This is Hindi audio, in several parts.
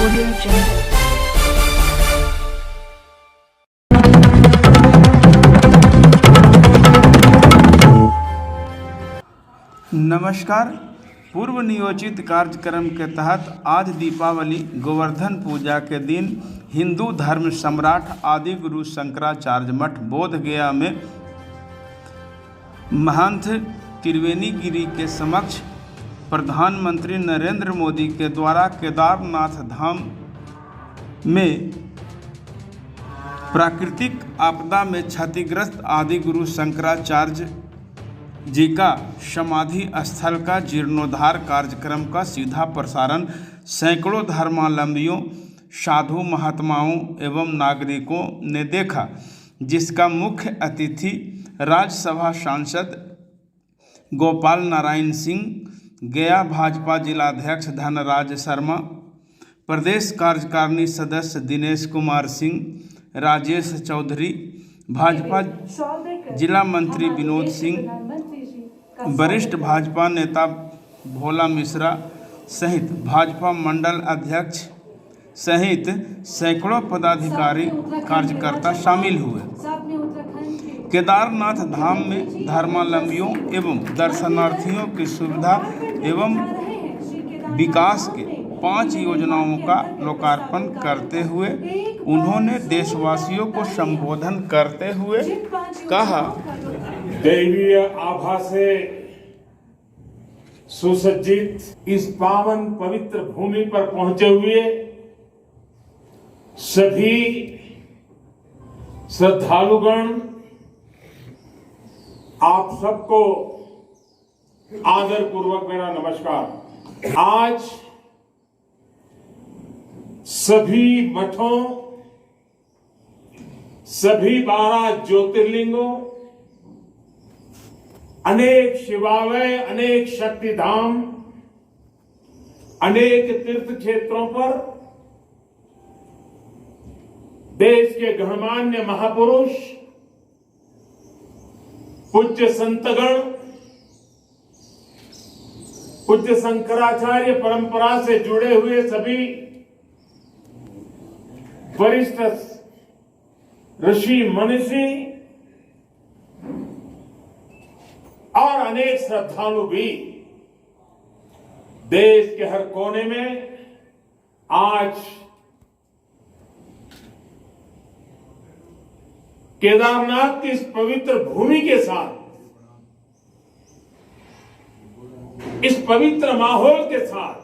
Audio Jungle. नमस्कार। पूर्व नियोजित कार्यक्रम के तहत आज दीपावली गोवर्धन पूजा के दिन हिंदू धर्म सम्राट आदि गुरु शंकराचार्य मठ बोध गया में महंत त्रिवेणी गिरी के समक्ष प्रधानमंत्री नरेंद्र मोदी के द्वारा केदारनाथ धाम में प्राकृतिक आपदा में क्षतिग्रस्त आदि गुरु शंकराचार्य जी का समाधि स्थल का जीर्णोद्धार कार्यक्रम का सीधा प्रसारण सैकड़ों धर्मावलंबियों, साधु महात्माओं एवं नागरिकों ने देखा, जिसका मुख्य अतिथि राज्यसभा सांसद गोपाल नारायण सिंह, गया भाजपा जिलाध्यक्ष धनराज शर्मा, प्रदेश कार्यकारिणी सदस्य दिनेश कुमार सिंह, राजेश चौधरी, भाजपा जिला मंत्री विनोद सिंह, वरिष्ठ भाजपा नेता भोला मिश्रा सहित भाजपा मंडल अध्यक्ष सहित सैकड़ों पदाधिकारी कार्यकर्ता शामिल हुए। केदारनाथ धाम में धर्मावलंबियों एवं दर्शनार्थियों की सुविधा एवं विकास के 5 योजनाओं का लोकार्पण करते हुए उन्होंने देशवासियों को संबोधन करते हुए कहा, दैवीय आभा से सुसज्जित इस पावन पवित्र भूमि पर पहुंचे हुए सभी श्रद्धालुगण, आप सबको आदरपूर्वक मेरा नमस्कार। आज सभी मठों, सभी 12 ज्योतिर्लिंगों, अनेक शिवालय, अनेक शक्तिधाम, अनेक तीर्थ क्षेत्रों पर देश के गणमान्य महापुरुष, पूज्य संतगण, पूज्य शंकराचार्य परंपरा से जुड़े हुए सभी वरिष्ठ ऋषि मनीषी और अनेक श्रद्धालु भी देश के हर कोने में आज केदारनाथ की इस पवित्र भूमि के साथ, इस पवित्र माहौल के साथ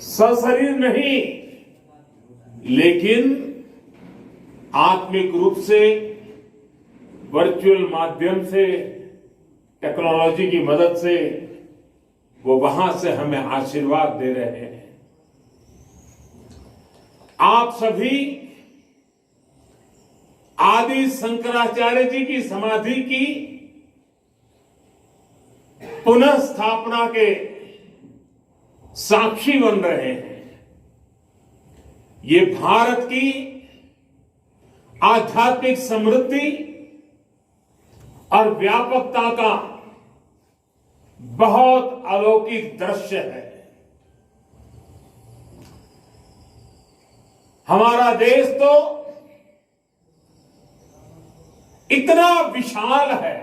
सशरीर नहीं लेकिन आत्मिक रूप से वर्चुअल माध्यम से, टेक्नोलॉजी की मदद से वो वहां से हमें आशीर्वाद दे रहे हैं। आप सभी आदि शंकराचार्य जी की समाधि की पुनः स्थापना के साक्षी बन रहे हैं। ये भारत की आध्यात्मिक समृद्धि और व्यापकता का बहुत अलौकिक दृश्य है। हमारा देश तो इतना विशाल है,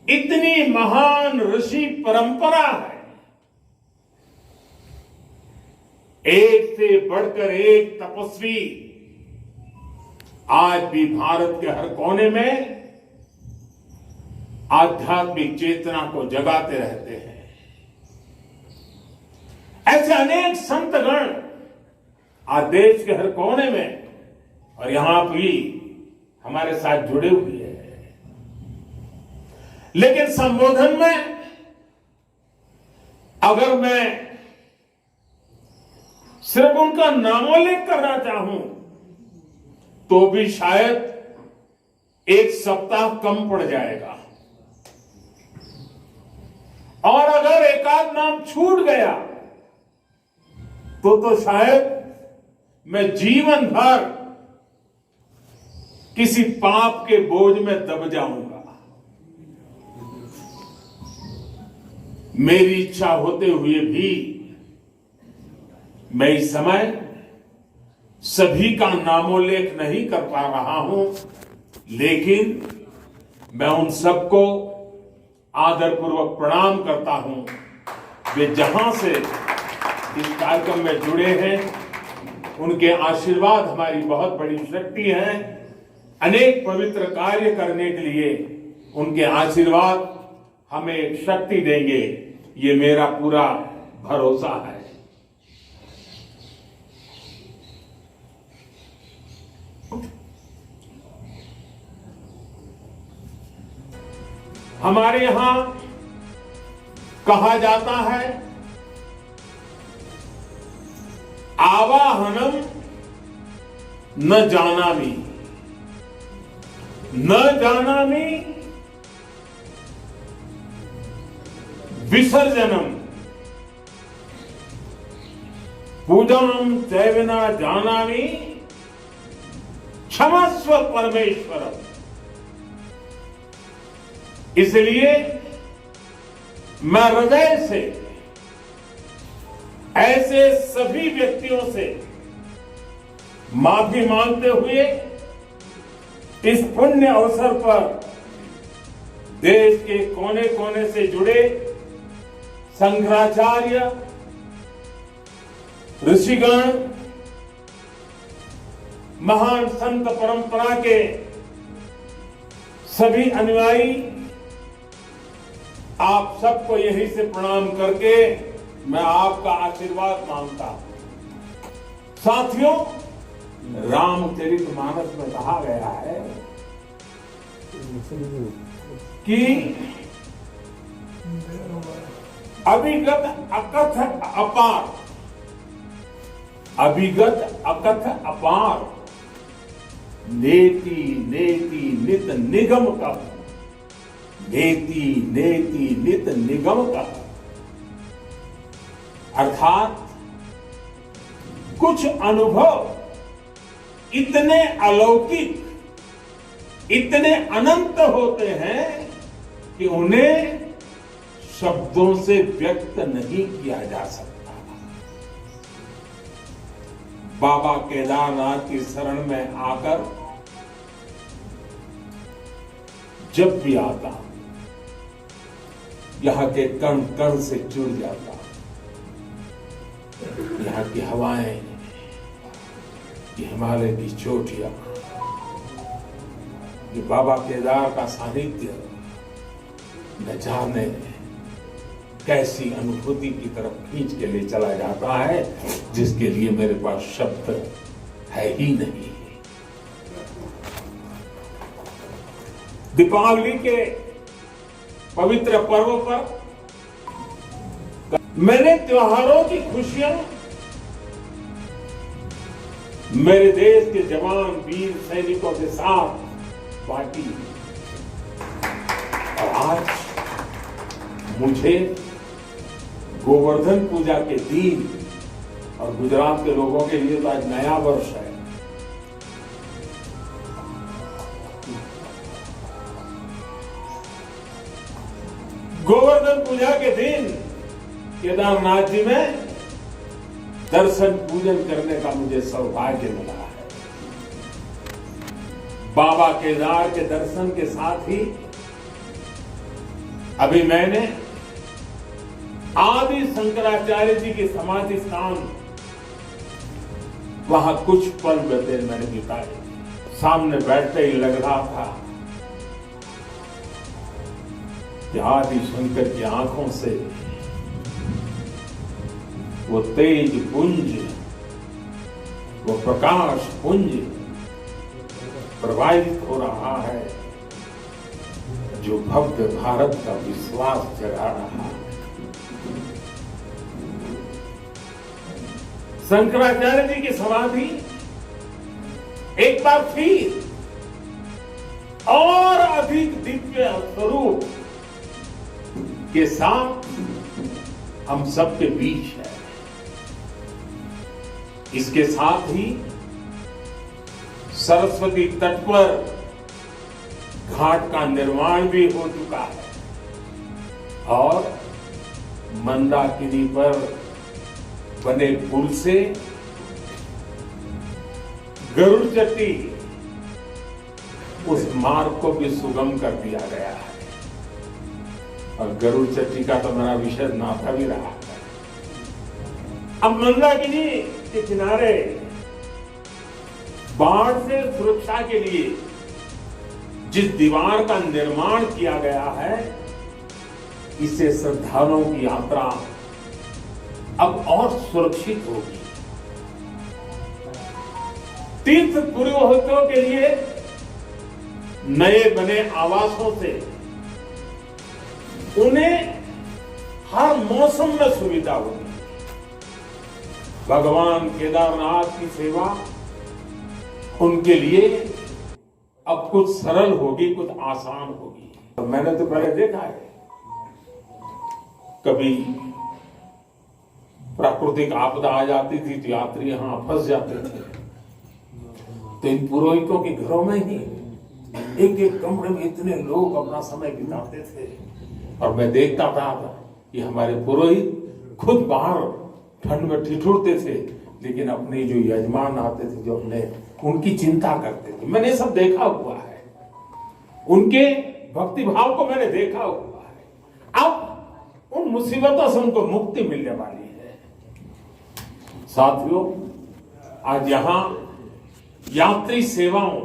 इतनी महान ऋषि परंपरा है, एक से बढ़कर एक तपस्वी आज भी भारत के हर कोने में आध्यात्मिक चेतना को जगाते रहते हैं। ऐसे अनेक संतगण आज देश के हर कोने में और यहां भी हमारे साथ जुड़े हुए हैं। लेकिन संबोधन में अगर मैं सिर्फ उनका नामोल्लेख करना चाहूं तो भी शायद एक सप्ताह कम पड़ जाएगा, और अगर एकाध नाम छूट गया तो शायद मैं जीवन भर किसी पाप के बोझ में दब जाऊंगा। मेरी इच्छा होते हुए भी मैं इस समय सभी का नामोल्लेख नहीं कर पा रहा हूं, लेकिन मैं उन सबको आदरपूर्वक प्रणाम करता हूं वे जहां से इस कार्यक्रम में जुड़े हैं। उनके आशीर्वाद हमारी बहुत बड़ी शक्ति है। अनेक पवित्र कार्य करने के लिए उनके आशीर्वाद हमें एक शक्ति देंगे, ये मेरा पूरा भरोसा है। हमारे यहां कहा जाता है, आवाहनम न जानामि, न जानामि विसर्जनम, पूजनम चैव न जानामि क्षमस्व परमेश्वरम। इसलिए मैं हृदय से ऐसे सभी व्यक्तियों से माफी मांगते हुए इस पुण्य अवसर पर देश के कोने कोने से जुड़े शंकराचार्य, ऋषिगण, महान संत परंपरा के सभी अनुयायी, आप सबको यहीं से प्रणाम करके मैं आपका आशीर्वाद मांगता हूं। साथियों, रामचरितमानस में कहा गया है कि अभिगत अकथ अपार, अभिगत अकथ अपार, नेति नेति नित निगम का, नेति नेति नित निगम का। अर्थात कुछ अनुभव इतने अलौकिक, इतने अनंत होते हैं कि उन्हें शब्दों से व्यक्त नहीं किया जा सकता। बाबा केदारनाथ की शरण में आकर जब भी आता, यहां के कण कण से जुड़ जाता। यहां की हवाएं, ये हिमालय की चोटियां, ये बाबा केदार का सानिध्य न जाने कैसी अनुभूति की तरफ खींच के ले चला जाता है, जिसके लिए मेरे पास शब्द है ही नहीं। दीपावली के पवित्र पर्व पर मैंने त्योहारों की खुशियां मेरे देश के जवान वीर सैनिकों के साथ बांटी, और आज मुझे गोवर्धन पूजा के दिन, और गुजरात के लोगों के लिए तो आज नया वर्ष है, गोवर्धन पूजा के दिन केदारनाथ जी में दर्शन पूजन करने का मुझे सौभाग्य मिला है। बाबा केदार के दर्शन के साथ ही अभी मैंने आदि शंकराचार्य जी की समाधि स्थान, वहां कुछ पल मैंने बिताए। सामने बैठते ही लग रहा था कि आदि शंकर की आंखों से वो तेज पुंज, वो प्रकाश पुंज प्रवाहित हो रहा है, जो भव्य भारत का विश्वास जगा रहा है। शंकराचार्य जी की समाधि एक बार फिर और अधिक दिव्य स्वरूप के साथ हम सबके बीच है। इसके साथ ही सरस्वती तट पर घाट का निर्माण भी हो चुका है, और मंदाकिनी पर बने पुल से गरुड़ चट्टी उस मार्ग को भी सुगम कर दिया गया है। और गरुड़ चट्टी का तो मेरा विशेष नाता भी रहा है। अब मंदाकिनी के किनारे बाढ़ से सुरक्षा के लिए जिस दीवार का निर्माण किया गया है, इससे श्रद्धालुओं की यात्रा अब और सुरक्षित होगी। तीर्थ पुरोहितों के लिए नए बने आवासों से उन्हें हर मौसम में सुविधा होगी। भगवान केदारनाथ की सेवा उनके लिए अब कुछ सरल होगी, कुछ आसान होगी। मैंने तो पहले देखा है, कभी प्राकृतिक आपदा आ जाती थी तो यात्री यहां फंस जाते थे, तो इन पुरोहितों के घरों में ही एक एक कमरे में इतने लोग अपना समय बिताते थे। और मैं देखता था कि हमारे पुरोहित खुद बाहर ठंड में ठिठुरते थे, लेकिन अपने जो यजमान आते थे, जो अपने उनकी चिंता करते थे। मैंने सब देखा हुआ है, उनके भक्ति भाव को मैंने देखा हुआ है। अब उन मुसीबतों से उनको मुक्ति मिलने वाली है। साथियों, आज यहां यात्री सेवाओं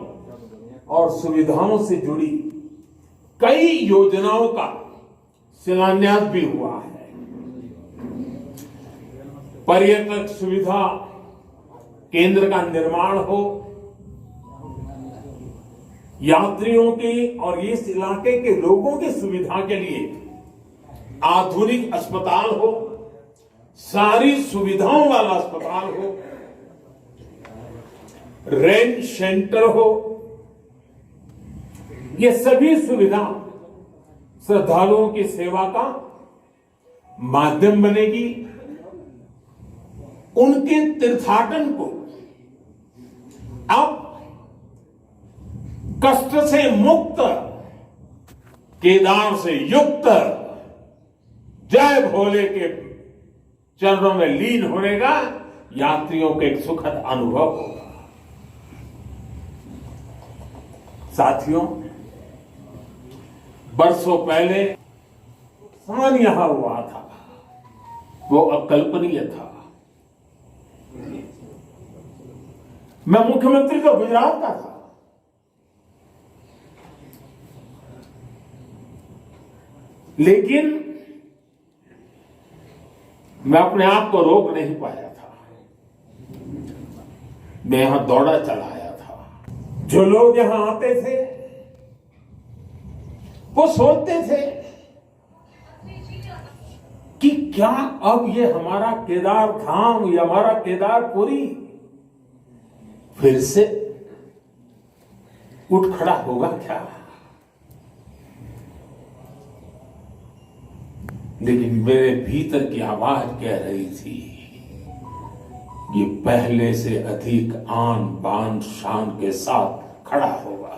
और सुविधाओं से जुड़ी कई योजनाओं का शिलान्यास भी हुआ है। पर्यटक सुविधा केंद्र का निर्माण हो, यात्रियों की और इस इलाके के लोगों की सुविधा के लिए आधुनिक अस्पताल हो, सारी सुविधाओं वाला अस्पताल हो, रेंज सेंटर हो, ये सभी सुविधा श्रद्धालुओं की सेवा का माध्यम बनेगी। उनके तीर्थाटन को अब कष्ट से मुक्त, केदार से युक्त, जय भोले के चरणों में लीन होने का यात्रियों को एक सुखद अनुभव होगा। साथियों, बरसों पहले नुकसान यहां हुआ था, वो अकल्पनीय था। मैं मुख्यमंत्री तो गुजरात का था, लेकिन मैं अपने आप को रोक नहीं पाया था। मैं यहां दौड़ा चला आया था। जो लोग यहां आते थे वो सोचते थे कि क्या अब ये हमारा केदार धाम, ये हमारा केदारपुरी फिर से उठ खड़ा होगा क्या? लेकिन मेरे भीतर की आवाज कह रही थी, ये पहले से अधिक आन बान शान के साथ खड़ा होगा।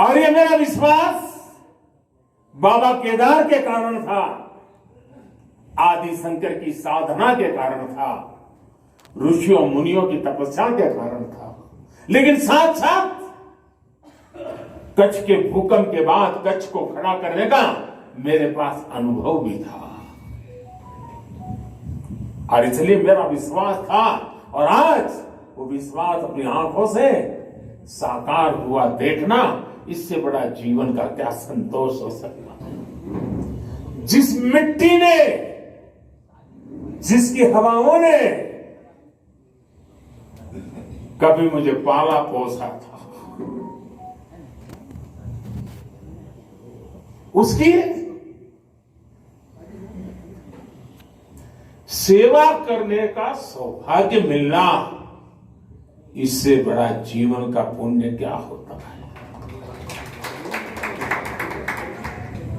और ये मेरा विश्वास बाबा केदार के कारण था, आदि शंकर की साधना के कारण था, ऋषियों मुनियों की तपस्या के कारण था, लेकिन साथ साथ कच्छ के भूकंप के बाद कच्छ को खड़ा करने का मेरे पास अनुभव भी था। और इसलिए मेरा विश्वास था, और आज वो विश्वास अपनी आंखों से साकार हुआ देखना, इससे बड़ा जीवन का क्या संतोष हो सकता है। जिस मिट्टी ने, जिसकी हवाओं ने कभी मुझे पाला पोसा था, उसकी सेवा करने का सौभाग्य मिलना, इससे बड़ा जीवन का पुण्य क्या होता है।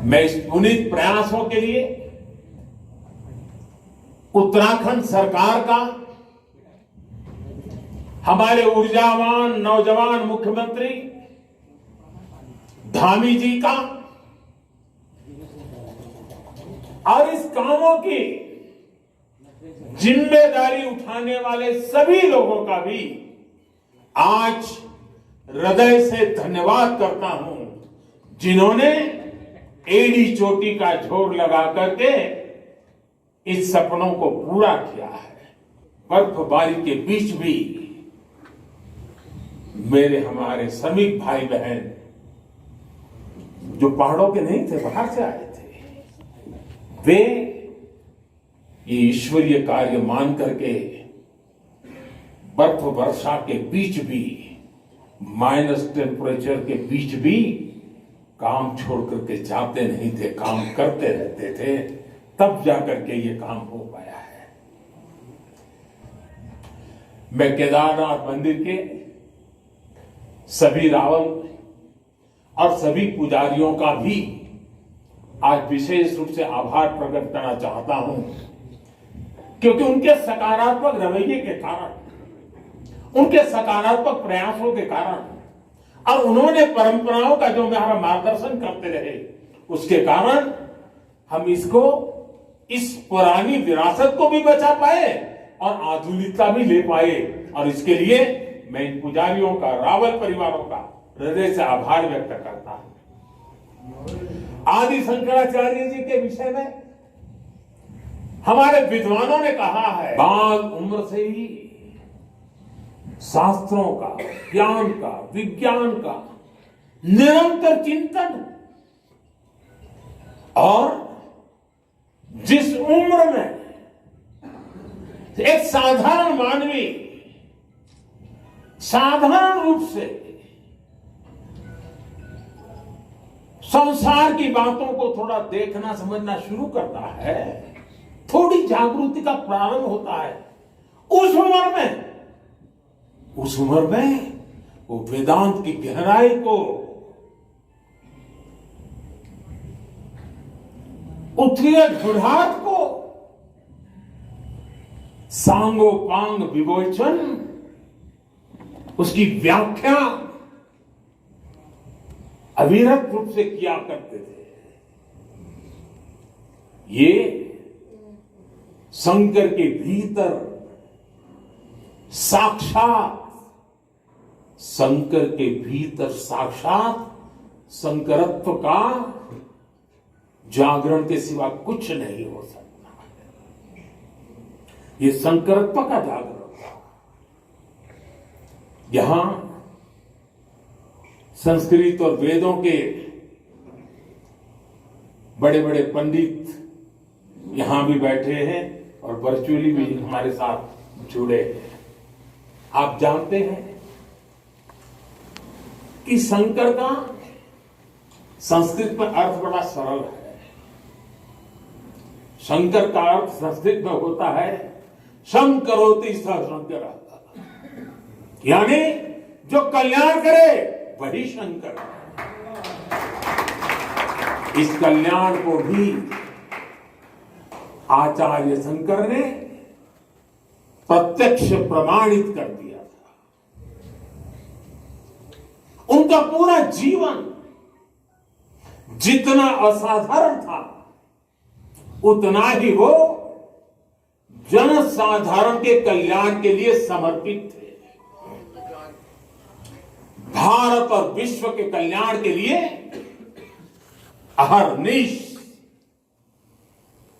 मैं इस पुनीत प्रयासों के लिए उत्तराखंड सरकार का, हमारे ऊर्जावान नौजवान मुख्यमंत्री धामी जी का और इस कामों की जिम्मेदारी उठाने वाले सभी लोगों का भी आज हृदय से धन्यवाद करता हूं, जिन्होंने एड़ी चोटी का जोर लगा करके इस सपनों को पूरा किया है। बर्फबारी के बीच भी मेरे हमारे श्रमिक भाई बहन जो पहाड़ों के नहीं थे, बाहर से आए थे, वे ये ईश्वरीय कार्य मान करके बर्फ वर्षा के बीच भी, माइनस टेम्परेचर के बीच भी काम छोड़ करके जाते नहीं थे, काम करते रहते थे, तब जाकर के ये काम हो पाया है। मैं केदारनाथ मंदिर के सभी रावल और सभी पुजारियों का भी आज विशेष रूप से आभार प्रकट करना चाहता हूं, क्योंकि उनके सकारात्मक रवैये के कारण, उनके सकारात्मक प्रयासों के कारण और उन्होंने परंपराओं का जो हमारा मार्गदर्शन करते रहे, उसके कारण हम इस पुरानी विरासत को भी बचा पाए और आधुनिकता भी ले पाए। और इसके लिए मैं इन पुजारियों का, रावल परिवारों का हृदय से आभार व्यक्त करता हूं। आदि शंकराचार्य जी के विषय में हमारे विद्वानों ने कहा है, बाल उम्र से ही शास्त्रों का, ज्ञान का, विज्ञान का निरंतर चिंतन, और जिस उम्र में एक साधारण मानवी साधारण रूप से संसार की बातों को थोड़ा देखना समझना शुरू करता है, थोड़ी जागृति का प्रारंभ होता है, उस उम्र में वो वेदांत की गहराई को, उत्तरीय गुणार्थ को सांगो पांग विवेचन, उसकी व्याख्या अविरत रूप से किया करते थे। ये शंकर के भीतर साक्षात शंकरत्व का जागरण के सिवा कुछ नहीं हो सकता। ये शंकरत्व का जागरण था। यहां संस्कृत और वेदों के बड़े बड़े पंडित यहां भी बैठे हैं और वर्चुअली भी हमारे साथ जुड़े हैं। आप जानते हैं कि शंकर का संस्कृत में अर्थ बड़ा सरल है। शंकर का अर्थ संस्कृत में होता है शंकरोति स शंकर, यानी जो कल्याण करे वही शंकर। इस कल्याण को भी आचार्य शंकर ने प्रत्यक्ष प्रमाणित कर दिया था। उनका पूरा जीवन जितना असाधारण था, उतना ही वो जनसाधारण के कल्याण के लिए समर्पित थे। भारत और विश्व के कल्याण के लिए अहर्निश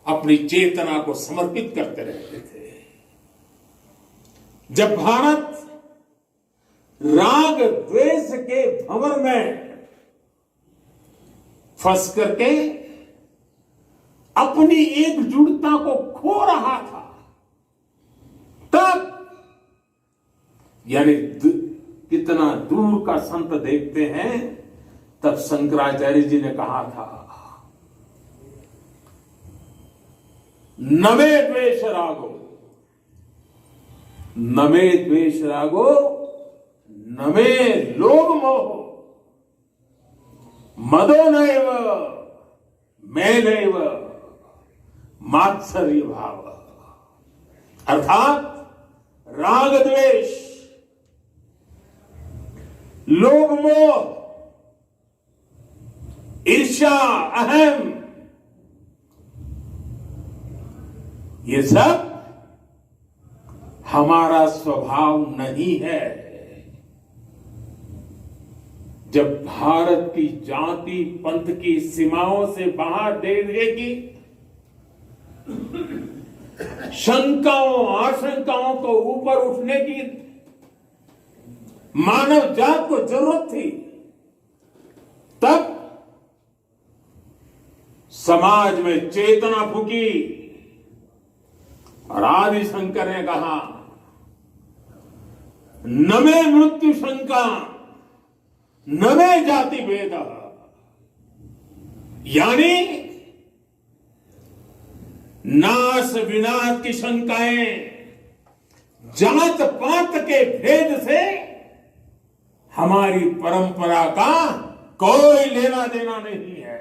अपनी चेतना को समर्पित करते रहते थे। जब भारत राग द्वेष के भंवर में फंस करके अपनी एकजुटता को खो रहा था, तब यानी कितना दूर का संत देखते हैं, तब शंकराचार्य जी ने कहा था, नमे द्वेष रागो, नमे द्वेष रागो, नमे लोभ मोह, मदो नैव मैनैव मात्सर्य भाव। अर्थात राग द्वेष, लोभ मोह ईर्ष्या, अहम, ये सब हमारा स्वभाव नहीं है। जब भारत की जाति पंथ की सीमाओं से बाहर देगी, शंकाओं आशंकाओं को ऊपर उठने की मानव जात को जरूरत थी, तब समाज में चेतना फूकी और आदि शंकर ने कहा, नमे मृत्यु शंका नमे जाति भेद, यानी नाश विनाश की शंकाएं जात पात के भेद से हमारी परंपरा का कोई लेना देना नहीं है,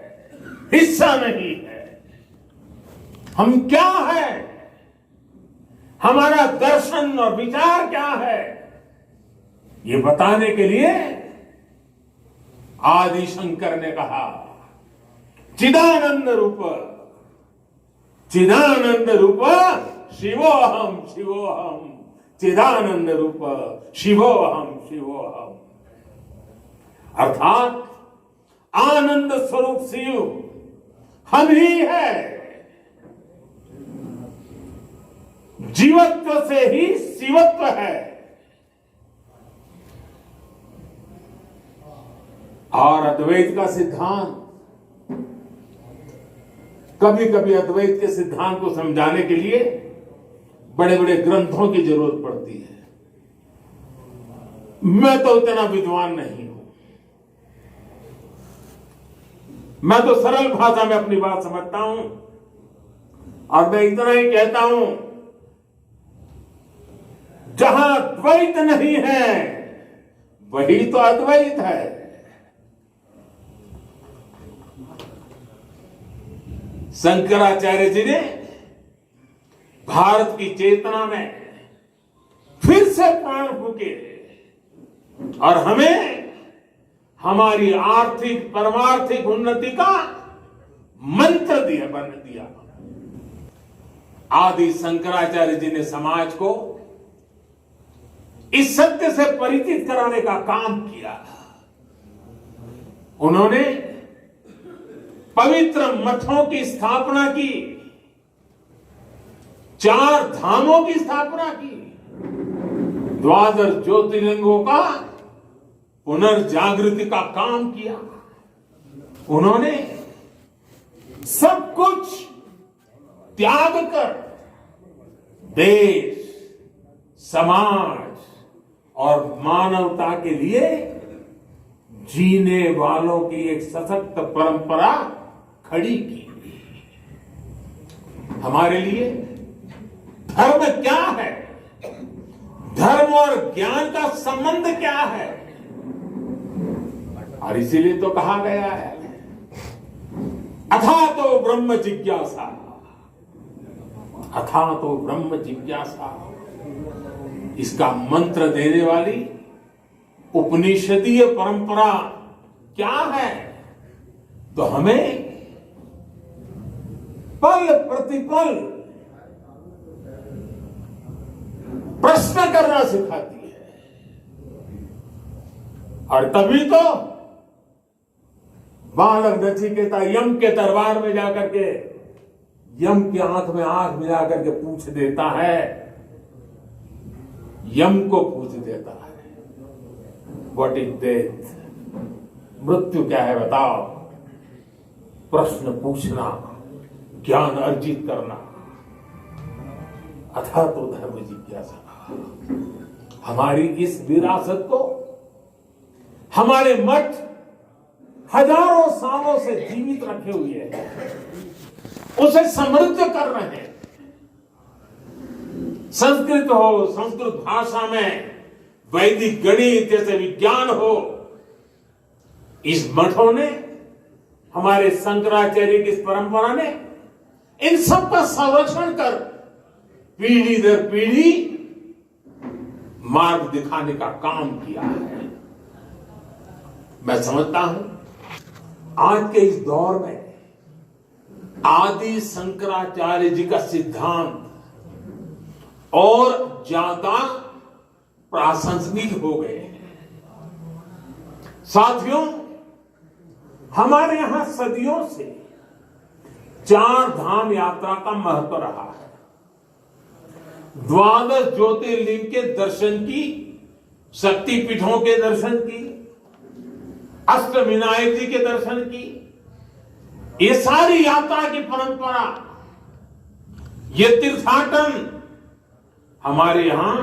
हिस्सा नहीं है। हम क्या है, हमारा दर्शन और विचार क्या है, ये बताने के लिए आदि शंकर ने कहा, चिदानंद रूप शिवोहम शिवोहम, चिदानंद रूप शिवोहम शिवोहम, अर्थात आनंद स्वरूप शिव हम ही है। जीवत्व से ही शिवत्व है। और अद्वैत का सिद्धांत, कभी कभी अद्वैत के सिद्धांत को समझाने के लिए बड़े बड़े ग्रंथों की जरूरत पड़ती है। मैं तो इतना विद्वान नहीं हूं, मैं तो सरल भाषा में अपनी बात समझता हूं और मैं इतना ही कहता हूं, जहां द्वैत नहीं है वही तो अद्वैत है। शंकराचार्य जी ने भारत की चेतना में फिर से प्राण फूके और हमें हमारी आर्थिक परमार्थिक उन्नति का मंत्र बन दिया। आदि शंकराचार्य जी ने समाज को इस सत्य से परिचित कराने का काम किया। उन्होंने पवित्र मठों की स्थापना की, 4 धामों की स्थापना की, 12 ज्योतिर्लिंगों का पुनर्जागृति का काम किया। उन्होंने सब कुछ त्याग कर देश, समाज और मानवता के लिए जीने वालों की एक सशक्त परंपरा खड़ी की। हमारे लिए धर्म क्या है, धर्म और ज्ञान का संबंध क्या है, और इसीलिए तो कहा गया है, अथा तो ब्रह्म जिज्ञासा, अथा तो ब्रह्म जिज्ञासा। इसका मंत्र देने वाली उपनिषदीय परंपरा क्या है, तो हमें पल प्रतिपल प्रश्न करना सिखाती है। और तभी तो बालक नचिकेता यम के दरबार में जाकर के यम की आंख में आंख मिला करके पूछ देता है, यम को पूछ देता है, व्हाट इज डेथ, मृत्यु क्या है बताओ। प्रश्न पूछना, ज्ञान अर्जित करना, अथा तो धर्म जिज्ञासा। हमारी इस विरासत को हमारे मठ हजारों सालों से जीवित रखे हुए हैं, उसे समृद्ध कर रहे हैं। संस्कृत हो, संस्कृत भाषा में वैदिक गणित जैसे विज्ञान हो, इस मठों ने, हमारे शंकराचार्य की इस परंपरा ने इन सब का संरक्षण कर पीढ़ी दर पीढ़ी मार्ग दिखाने का काम किया है। मैं समझता हूं आज के इस दौर में आदि शंकराचार्य जी का सिद्धांत और ज्यादा प्रासंगिक हो गए हैं। साथियों, हमारे यहां सदियों से 4 धाम यात्रा का महत्व रहा है। 12 ज्योतिर्लिंग के दर्शन की, शक्तिपीठों के दर्शन की, अष्टविनायक जी के दर्शन की, ये सारी यात्रा की परंपरा, ये तीर्थाटन हमारे यहां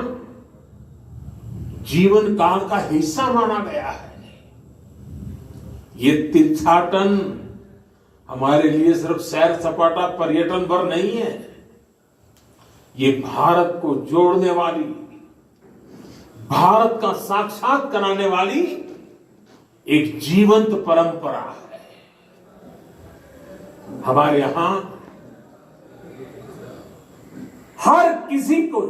जीवन काल का हिस्सा माना गया है। ये तीर्थाटन हमारे लिए सिर्फ सैर सपाटा पर्यटन भर नहीं है, ये भारत को जोड़ने वाली, भारत का साक्षात कराने वाली एक जीवंत परंपरा है। हमारे यहां हर किसी को,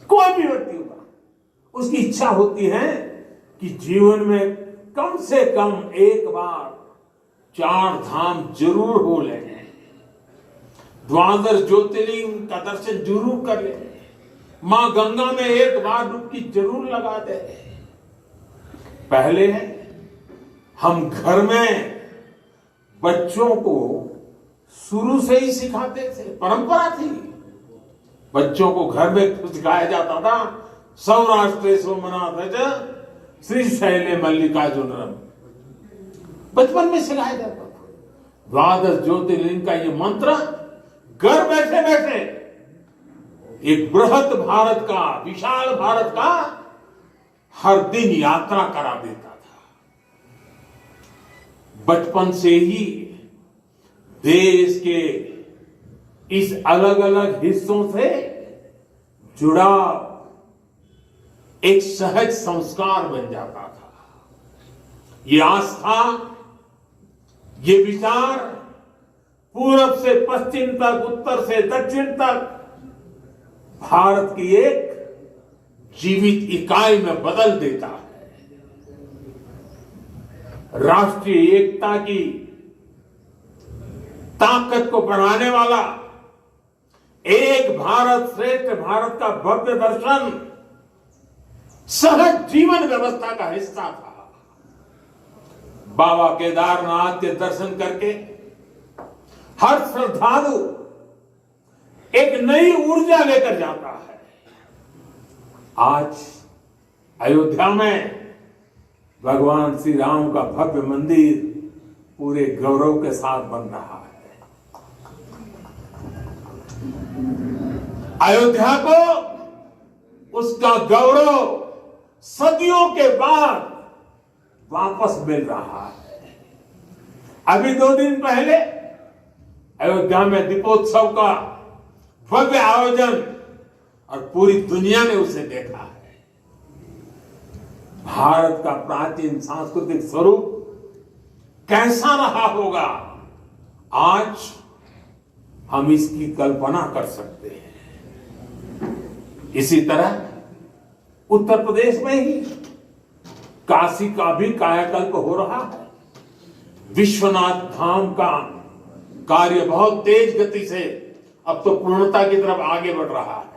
कोई भी व्यक्ति होगा, उसकी इच्छा होती है कि जीवन में कम से कम एक बार 4 धाम जरूर हो लें, 12 ज्योतिर्लिंग का दर्शन जरूर कर लें, मां गंगा में एक बार डुबकी जरूर लगा दें। पहले हम घर में बच्चों को शुरू से ही सिखाते थे, परंपरा थी। बच्चों को घर में सिखाया जाता था, सौराष्ट्रे सोमनाथ श्रीशैले मल्लिकार्जुनम, बचपन में सिखाया जाता था। 12 ज्योतिर्लिंग का ये मंत्र घर बैठे बैठे एक बृहत भारत का, विशाल भारत का हर दिन यात्रा करा देता था। बचपन से ही देश के इस अलग अलग हिस्सों से जुड़ा एक सहज संस्कार बन जाता था। ये आस्था, ये विचार पूरब से पश्चिम तक, उत्तर से दक्षिण तक भारत की एक जीवित इकाई में बदल देता है। राष्ट्रीय एकता की ताकत को बढ़ाने वाला एक भारत श्रेष्ठ भारत का भव्य दर्शन सहज जीवन व्यवस्था का हिस्सा था। बाबा केदारनाथ के दर्शन करके हर श्रद्धालु एक नई ऊर्जा लेकर जाता है। आज अयोध्या में भगवान श्री राम का भव्य मंदिर पूरे गौरव के साथ बन रहा है। अयोध्या को उसका गौरव सदियों के बाद वापस मिल रहा है। अभी 2 दिन पहले अयोध्या में दीपोत्सव का भव्य आयोजन और पूरी दुनिया ने उसे देखा है। भारत का प्राचीन सांस्कृतिक स्वरूप कैसा रहा होगा, आज हम इसकी कल्पना कर सकते हैं। इसी तरह उत्तर प्रदेश में ही काशी का भी कायाकल्प हो रहा है। विश्वनाथ धाम का कार्य बहुत तेज गति से अब तो पूर्णता की तरफ आगे बढ़ रहा है।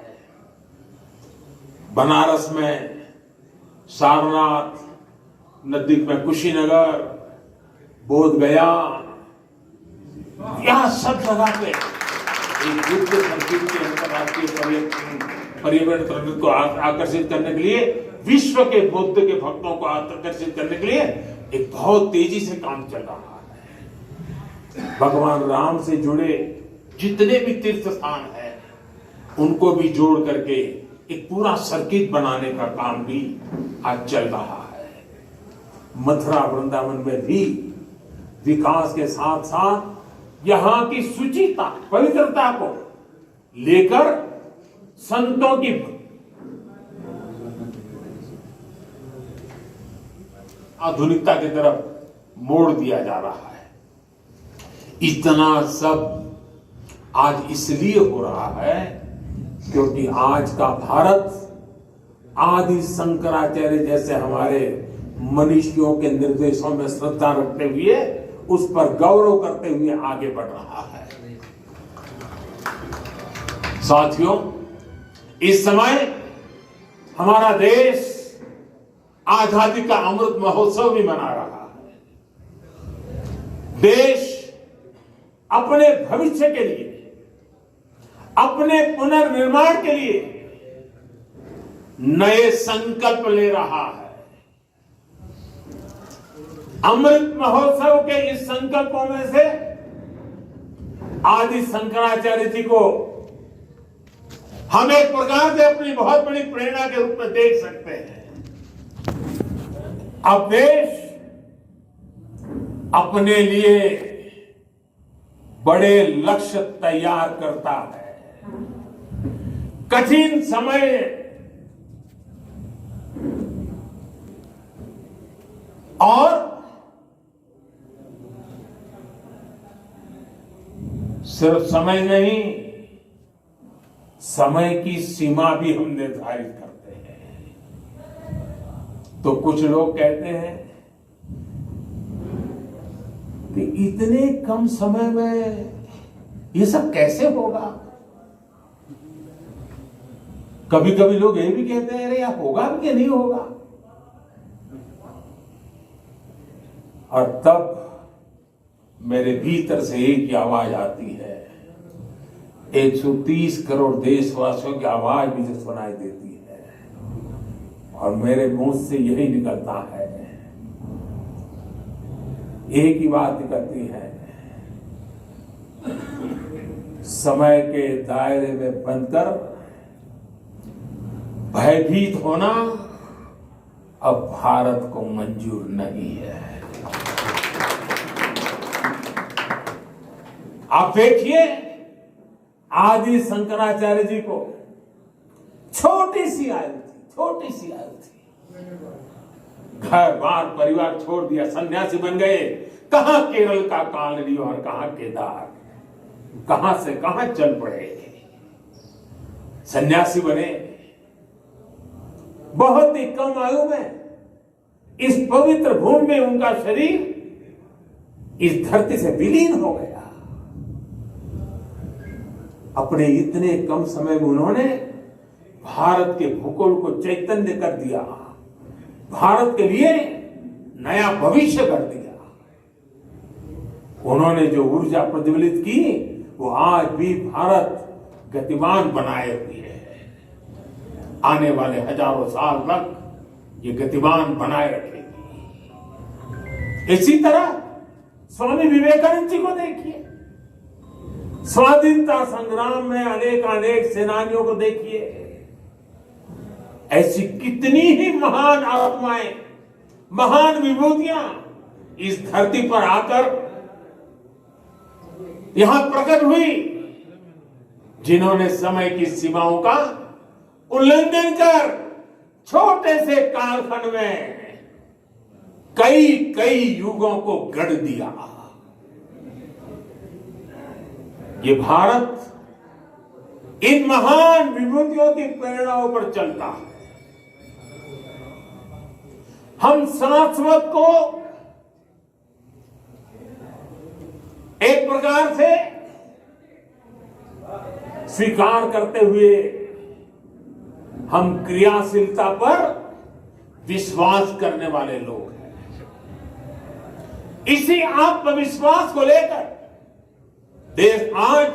बनारस में सारनाथ, नजदीक में कुशीनगर, बोधगया, यहां सब जगह पे एक युद्ध संस्कृति के अंतर्राष्ट्रीय पर्यटन प्रवृत्ति को आकर्षित करने के लिए, विश्व के बौद्ध के भक्तों को आकर्षित करने के लिए एक बहुत तेजी से काम चल रहा है। भगवान राम से जुड़े जितने भी तीर्थ स्थान हैं, उनको भी जोड़ करके एक पूरा सर्किट बनाने का काम भी आज चल रहा है। मथुरा वृंदावन में भी विकास के साथ साथ यहां की शुचिता, पवित्रता को लेकर संतों की आधुनिकता की तरफ मोड़ दिया जा रहा है। इतना सब आज इसलिए हो रहा है क्योंकि आज का भारत आदि शंकराचार्य जैसे हमारे मनीषियों के निर्देशों में श्रद्धा रखते हुए उस पर गौरव करते हुए आगे बढ़ रहा है। साथियों, इस समय हमारा देश आजादी का अमृत महोत्सव भी मना रहा है। देश अपने भविष्य के लिए, अपने पुनर्निर्माण के लिए नए संकल्प ले रहा है। अमृत महोत्सव के इस संकल्पों में से आदि शंकराचार्य जी को हम एक प्रकार से अपनी बहुत बड़ी प्रेरणा के रूप में देख सकते हैं। अब देश अपने लिए बड़े लक्ष्य तैयार करता है। कठिन समय और सिर्फ समय नहीं, समय की सीमा भी हम निर्धारित करते हैं। तो कुछ लोग कहते हैं कि इतने कम समय में ये सब कैसे होगा। कभी कभी लोग ये भी कहते हैं, अरे यार होगा भी कि नहीं होगा। और तब मेरे भीतर से एक ही आवाज आती है, 130 करोड़ देशवासियों की आवाज मुझे सुनाई देती है और मेरे मुंह से यही निकलता है, एक ही बात निकलती है, समय के दायरे में बनकर भयभीत होना अब भारत को मंजूर नहीं है। आप देखिए, आदि शंकराचार्य जी को छोटी सी आयु थी, घर बार परिवार छोड़ दिया, सन्यासी बन गए। कहां केरल का कालड़ी और कहां केदार, कहां से कहां चल पड़े, सन्यासी बने। बहुत ही कम आयु में इस पवित्र भूमि में उनका शरीर इस धरती से विलीन हो गया। अपने इतने कम समय में उन्होंने भारत के भूगोल को चैतन्य कर दिया, भारत के लिए नया भविष्य कर दिया। उन्होंने जो ऊर्जा प्रज्वलित की वो आज भी भारत गतिमान बनाए हुए है। आने वाले हजारों साल तक ये गतिमान बनाए रखेगी। इसी तरह स्वामी विवेकानंद जी को देखिए, स्वाधीनता संग्राम में अनेक सेनानियों को देखिए। ऐसी कितनी ही महान आत्माएं, महान विभूतियां इस धरती पर आकर यहां प्रकट हुई, जिन्होंने समय की सीमाओं का उल्लंघन कर छोटे से कालखंड में कई युगों को गढ़ दिया। ये भारत इन महान विभूतियों की प्रेरणाओं पर चलता है। हम शाश्वत को एक प्रकार से स्वीकार करते हुए हम क्रियाशीलता पर विश्वास करने वाले लोग हैं। इसी आत्मविश्वास को लेकर देश आज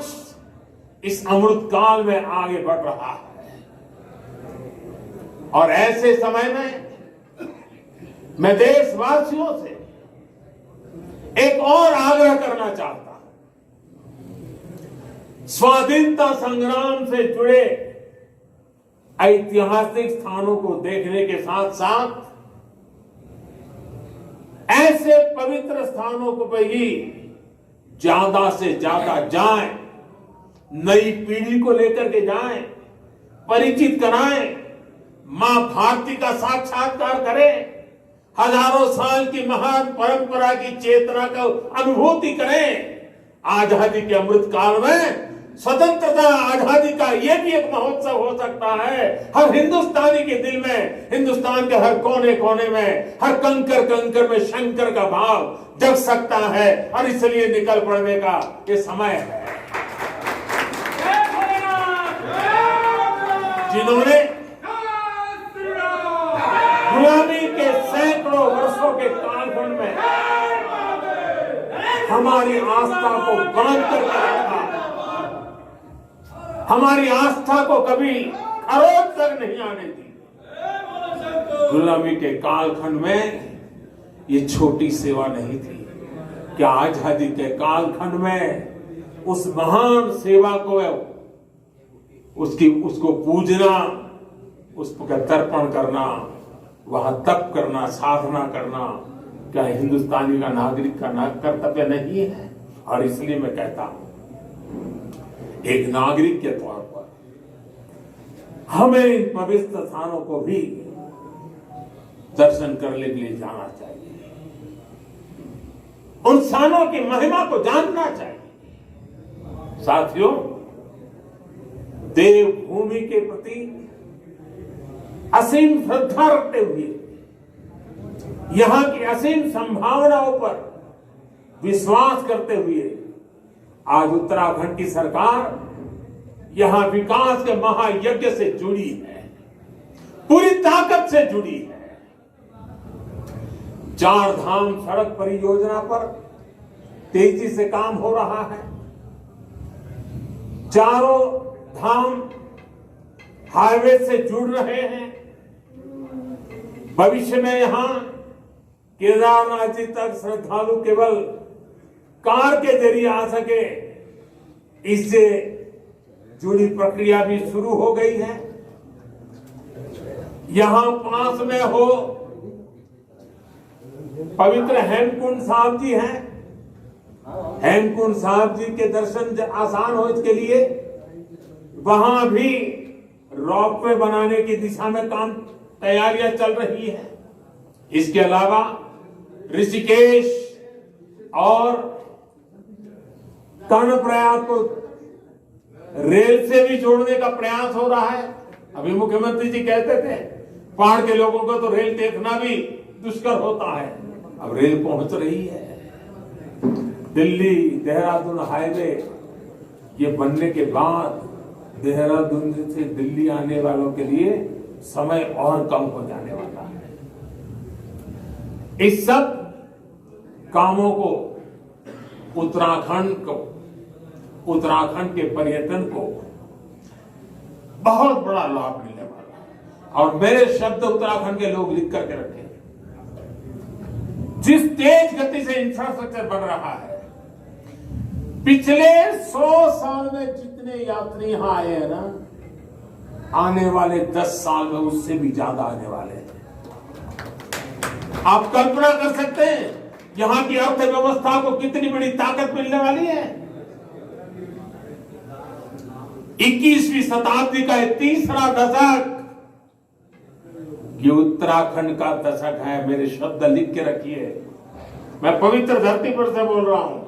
इस अमृत काल में आगे बढ़ रहा है। और ऐसे समय में मैं देशवासियों से एक और आग्रह करना चाहता हूं। स्वाधीनता संग्राम से जुड़े ऐतिहासिक स्थानों को देखने के साथ साथ ऐसे पवित्र स्थानों को पे ही ज्यादा से ज्यादा जाएं, नई पीढ़ी को लेकर के जाएं, परिचित कराएं, मां भारती का साक्षात्कार करें, हजारों साल की महान परंपरा की चेतना का अनुभूति करें। आजादी के अमृत काल में स्वतंत्रता आजादी का ये भी एक महोत्सव हो सकता है। हर हिंदुस्तानी के दिल में, हिंदुस्तान के हर कोने कोने में, हर कंकर कंकर में शंकर का भाव जग सकता है और इसलिए निकल पड़ने का ये समय है। जिन्होंने गुलामी के सैकड़ों वर्षों के कालखंड में हमारी आस्था को बांध कर रखा, हमारी आस्था को कभी खरोंच तक नहीं आने दी। गुलामी के कालखंड में ये छोटी सेवा नहीं थी कि आजादी के कालखंड में उस महान सेवा को, उसको पूजना, उसका तर्पण करना, वहां तप करना, साधना करना, क्या हिंदुस्तानी का नागरिक का कर्तव्य नहीं है? और इसलिए मैं कहता हूं, एक नागरिक के तौर पर हमें इन पवित्र स्थानों को भी दर्शन करने के लिए जाना चाहिए, उन स्थानों की महिमा को जानना चाहिए। साथियों, देवभूमि के प्रति असीम श्रद्धा रखते हुए, यहां की असीम संभावनाओं पर विश्वास करते हुए आज उत्तराखंड की सरकार यहां विकास के महायज्ञ से जुड़ी है, पूरी ताकत से जुड़ी है। 4 धाम सड़क परियोजना पर तेजी से काम हो रहा है। चारों धाम हाईवे से जुड़ रहे हैं। भविष्य में यहां केदारनाथ जी तक श्रद्धालु केवल कार के जरिए आ सके, इससे जुड़ी प्रक्रिया भी शुरू हो गई है। यहां पास में हो पवित्र हेमकुंड साहब जी हैं। हेमकुंड साहब जी के दर्शन आसान हो, इसके लिए वहां भी रॉपवे बनाने की दिशा में काम तैयारियां चल रही है। इसके अलावा ऋषिकेश और कर्णप्रयाग को रेल से भी जोड़ने का प्रयास हो रहा है। अभी मुख्यमंत्री जी कहते थे पहाड़ के लोगों को तो रेल देखना भी दुष्कर होता है, अब रेल पहुंच रही है। दिल्ली देहरादून हाईवे ये बनने के बाद देहरादून से दिल्ली आने वालों के लिए समय और कम हो जाने वाला है। इस सब कामों को उत्तराखंड के पर्यटन को बहुत बड़ा लाभ मिलने वाला है। और मेरे शब्द उत्तराखंड के लोग लिख करके रखे, जिस तेज गति से इंफ्रास्ट्रक्चर बन रहा है, पिछले 100 साल में जितने यात्री यहां आए हैं ना, आने वाले 10 साल में उससे भी ज्यादा आने वाले हैं। आप कल्पना कर सकते हैं यहां की अर्थव्यवस्था को कितनी बड़ी ताकत मिलने वाली है। 21वीं शताब्दी का एक तीसरा दशक ये उत्तराखंड का दशक है। मेरे शब्द लिख के रखिए, मैं पवित्र धरती पर से बोल रहा हूं।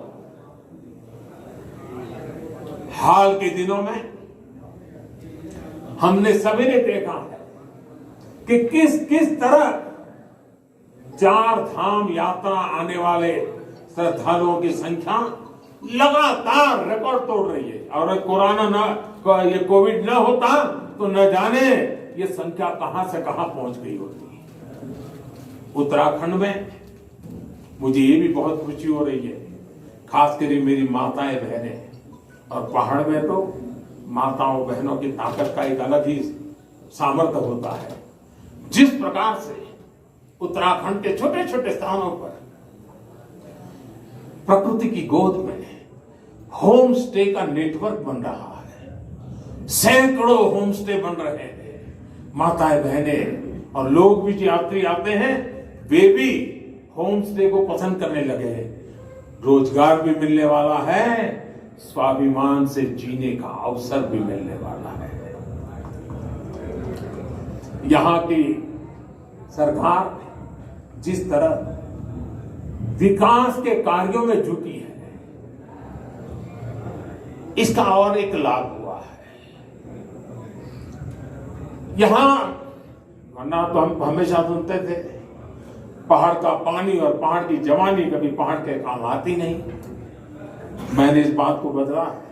हाल के दिनों में हमने सभी ने देखा है कि किस तरह 4 धाम यात्रा आने वाले श्रद्धालुओं की संख्या लगातार रिकॉर्ड तोड़ रही है। और ये कोविड न होता तो न जाने ये संख्या कहां से कहां पहुंच गई होती। उत्तराखंड में मुझे ये भी बहुत खुशी हो रही है, खासकर मेरी माताएं बहनें, और पहाड़ में तो माताओं बहनों की ताकत का एक अलग ही सामर्थ्य होता है। जिस प्रकार से उत्तराखंड के छोटे छोटे स्थानों पर प्रकृति की गोद में होम स्टे का नेटवर्क बन रहा है, सैकड़ों होम स्टे बन रहे हैं। माताएं बहनें और लोग भी, यात्री आते हैं, वे भी होम स्टे को पसंद करने लगे हैं। रोजगार भी मिलने वाला है, स्वाभिमान से जीने का अवसर भी मिलने वाला है। यहां की सरकार जिस तरह विकास के कार्यों में जुटी है, इसका और एक लाभ हुआ है। यहां वरना तो हम हमेशा सुनते थे पहाड़ का पानी और पहाड़ की जवानी कभी पहाड़ के काम आती नहीं। मैंने इस बात को बदला है।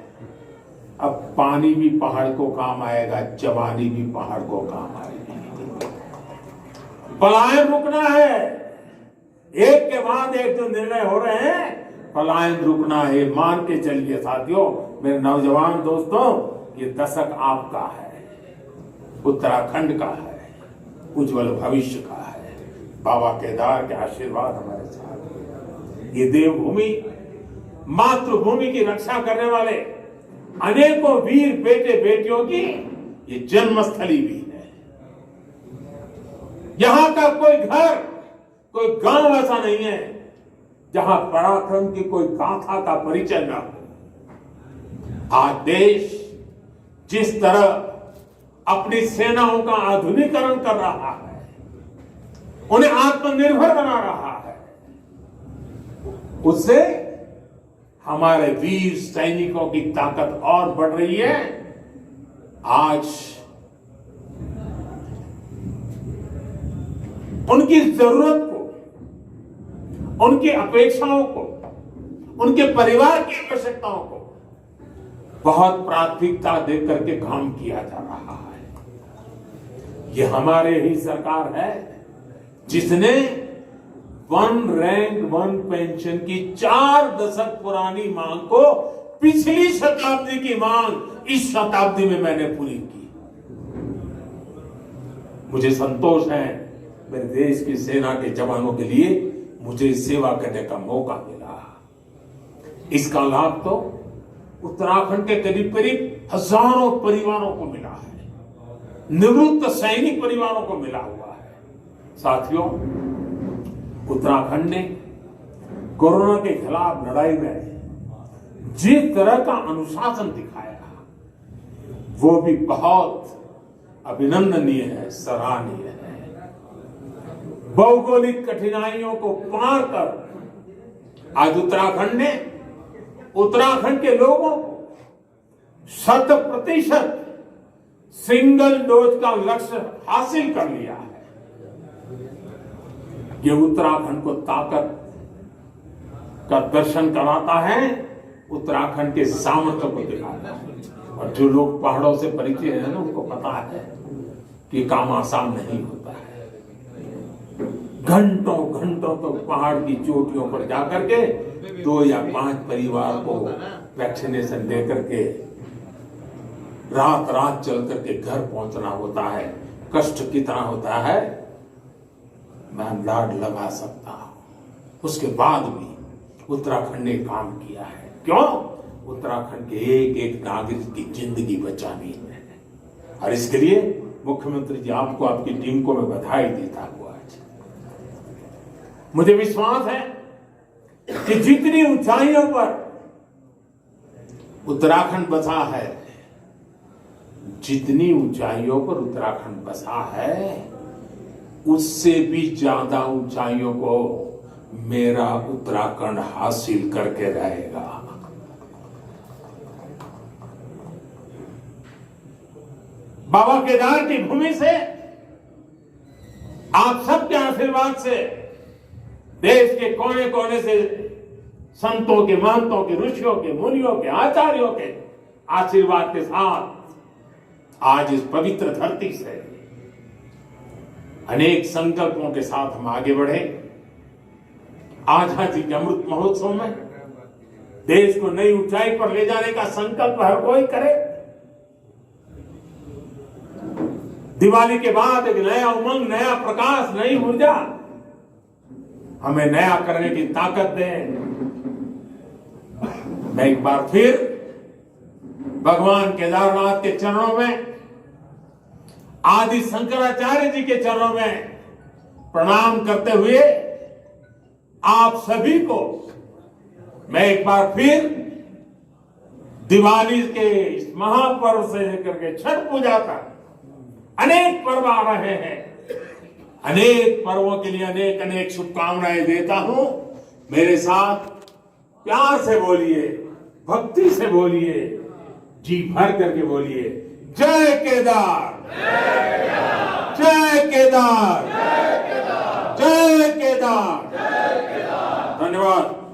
अब पानी भी पहाड़ को काम आएगा, जवानी भी पहाड़ को काम आएगी। पलायन रुकना है। एक के बाद एक जो निर्णय हो रहे हैं, पलायन रुकना है। मान के चलिए साथियों, मेरे नौजवान दोस्तों, ये दशक आपका है, उत्तराखंड का है, उज्जवल भविष्य का है। बाबा केदार के आशीर्वाद हमारे साथ है। ये देवभूमि, मातृभूमि की रक्षा करने वाले अनेकों वीर बेटे बेटियों की ये जन्मस्थली भी है। यहां का कोई घर, कोई गांव ऐसा नहीं है जहां पराक्रम की कोई गाथा का परिचय न हो। आज देश जिस तरह अपनी सेनाओं का आधुनिकीकरण कर रहा है, उन्हें आत्मनिर्भर बना रहा है, उससे हमारे वीर सैनिकों की ताकत और बढ़ रही है। आज उनकी जरूरत को, उनकी अपेक्षाओं को, उनके परिवार की आवश्यकताओं को बहुत प्राथमिकता देकर के काम किया जा रहा है। ये हमारे ही सरकार है जिसने वन रैंक वन पेंशन की 4 दशक पुरानी मांग को पिछली शताब्दी की मांग इस शताब्दी में मैंने पूरी की। मुझे संतोष है, मेरे देश की सेना के जवानों के लिए मुझे सेवा करने का मौका मिला। इसका लाभ तो उत्तराखंड के करीब करीब हजारों परिवारों को मिला है, निवृत्त सैनिक परिवारों को मिला हुआ है। साथियों, उत्तराखंड ने कोरोना के खिलाफ लड़ाई में जिस तरह का अनुशासन दिखाया, वो भी बहुत अभिनंदनीय है, सराहनीय है। भौगोलिक कठिनाइयों को पार कर आज उत्तराखंड के लोगों को 100% सिंगल डोज का लक्ष्य हासिल कर लिया है। ये उत्तराखंड को ताकत का दर्शन कराता है, उत्तराखंड के सामर्थ्य को दिखाता है। और जो लोग पहाड़ों से परिचित हैं ना, उनको पता है कि काम आसान नहीं होता है। घंटों घंटों तो पहाड़ की चोटियों पर जाकर के 2 या 5 परिवार को वैक्सीनेशन दे करके रात रात चल करके घर पहुंचना होता है। कष्ट कितना होता है मैं अंदाज लगा सकता हूं। उसके बाद भी उत्तराखंड ने काम किया है। क्यों? उत्तराखंड के एक एक नागरिक की जिंदगी बचानी है। और इसके लिए मुख्यमंत्री जी, आपको, आपकी टीम को मैं बधाई देता हूं। आज मुझे विश्वास है कि जितनी ऊंचाइयों पर उत्तराखंड बसा है, जितनी ऊंचाइयों पर उत्तराखंड बसा है, उससे भी ज्यादा ऊंचाइयों को मेरा उत्तराखंड हासिल करके रहेगा। बाबा केदार की भूमि से, आप सबके आशीर्वाद से, देश के कोने कोने से संतों के, महंतों के, ऋषियों के, मुनियों के, आचार्यों के आशीर्वाद के साथ आज इस पवित्र धरती से अनेक संकल्पों के साथ हम आगे बढ़े। आजादी के अमृत महोत्सव में देश को नई ऊंचाई पर ले जाने का संकल्प हर कोई करे। दिवाली के बाद एक नया उमंग, नया प्रकाश, नई ऊर्जा हमें नया करने की ताकत दे। मैं एक बार फिर भगवान केदारनाथ के चरणों में, आदि शंकराचार्य जी के चरणों में प्रणाम करते हुए आप सभी को मैं एक बार फिर दिवाली के इस महापर्व से लेकर के छठ पूजा तक अनेक पर्व आ रहे हैं, अनेक पर्वों के लिए अनेक अनेक शुभकामनाएं देता हूं। मेरे साथ प्यार से बोलिए, भक्ति से बोलिए, जी भर करके बोलिए, जय केदार, जय केदार, जय केदार। धन्यवाद।